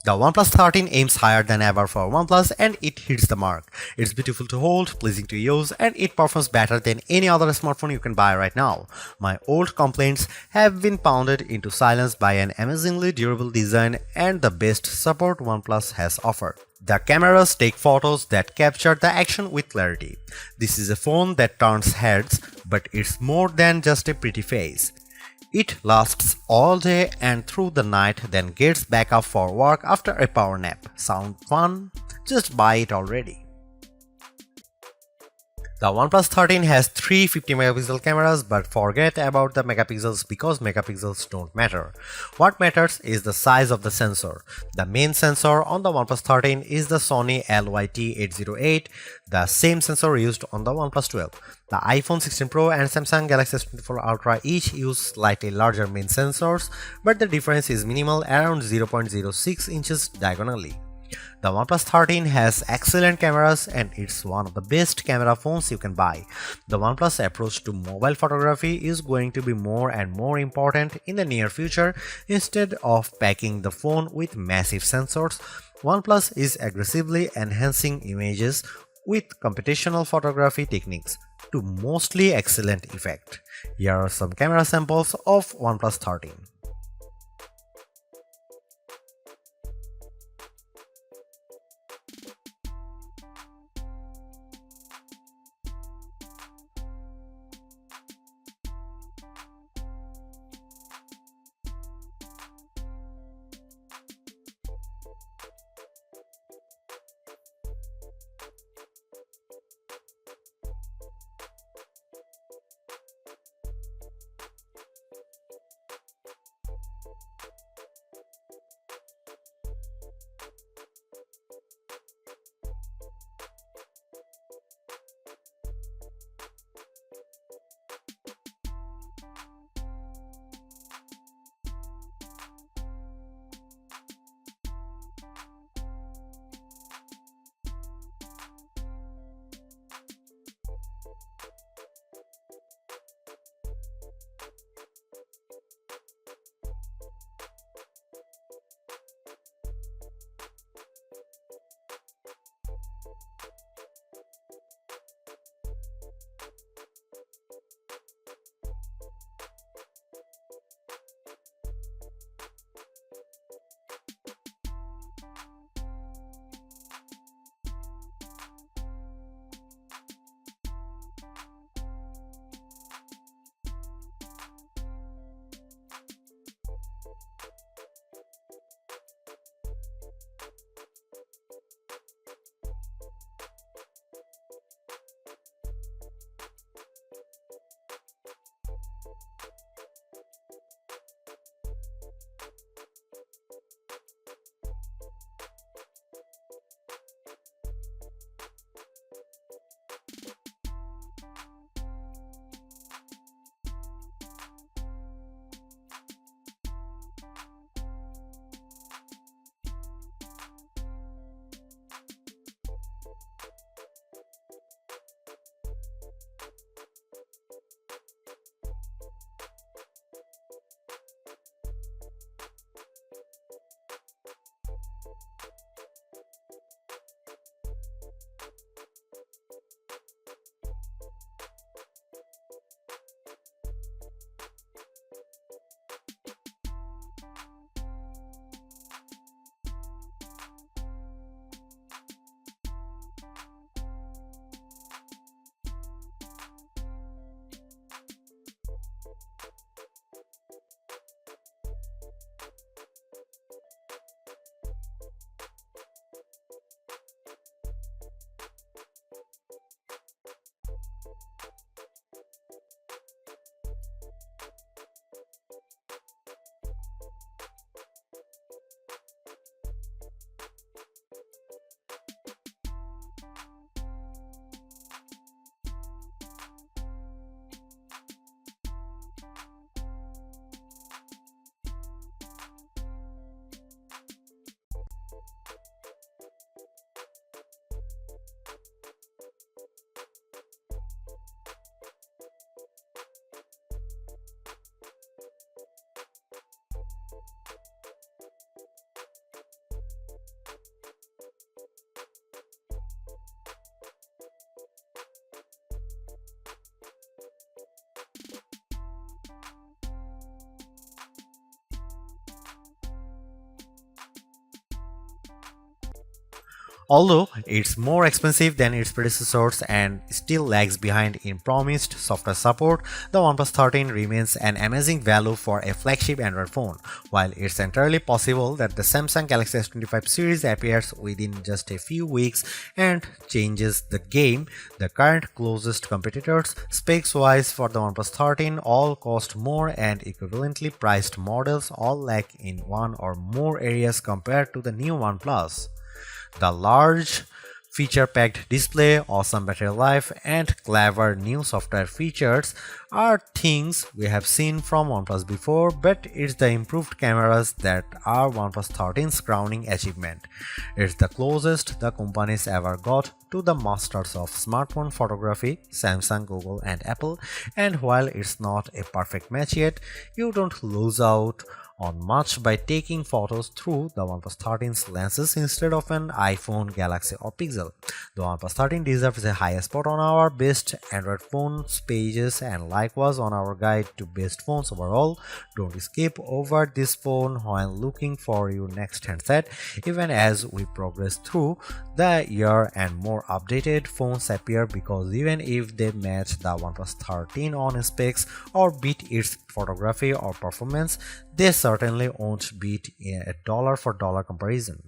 The OnePlus 13 aims higher than ever for OnePlus and it hits the mark. It's beautiful to hold, pleasing to use, and it performs better than any other smartphone you can buy right now. My old complaints have been pounded into silence by an amazingly durable design and the best support OnePlus has offered. The cameras take photos that capture the action with clarity. This is a phone that turns heads, but it's more than just a pretty face. It lasts all day and through the night, then gets back up for work after a power nap. Sound fun? Just buy it already. The OnePlus 13 has three 50-megapixel cameras, but forget about the megapixels because megapixels don't matter. What matters is the size of the sensor. The main sensor on the OnePlus 13 is the Sony LYT808, the same sensor used on the OnePlus 12. The iPhone 16 Pro and Samsung Galaxy S24 Ultra each use slightly larger main sensors, but the difference is minimal, around 0.06 inches diagonally. The OnePlus 13 has excellent cameras and it's one of the best camera phones you can buy. The OnePlus approach to mobile photography is going to be more and more important in the near future. Instead of packing the phone with massive sensors, OnePlus is aggressively enhancing images with computational photography techniques to mostly excellent effect. Here are some camera samples of OnePlus 13. Although it's more expensive than its predecessors and still lags behind in promised software support, the OnePlus 13 remains an amazing value for a flagship Android phone. While it's entirely possible that the Samsung Galaxy S25 series appears within just a few weeks and changes the game, the current closest competitors, specs-wise for the OnePlus 13, all cost more and equivalently priced models all lack in one or more areas compared to the new OnePlus. The large feature-packed display, awesome battery life, and clever new software features are things we have seen from OnePlus before, but it's the improved cameras that are OnePlus 13's crowning achievement. It's the closest the companies ever got to the masters of smartphone photography, Samsung, Google, and Apple, and while it's not a perfect match yet, you don't lose out on much by taking photos through the OnePlus 13's lenses instead of an iPhone, Galaxy, or Pixel. The OnePlus 13 deserves a high spot on our best Android phones pages and likewise on our guide to best phones overall. Don't skip over this phone while looking for your next handset, even as we progress through the year and more updated phones appear, because even if they match the OnePlus 13 on specs or beat its photography or performance, they certainly won't beat a dollar for dollar comparison.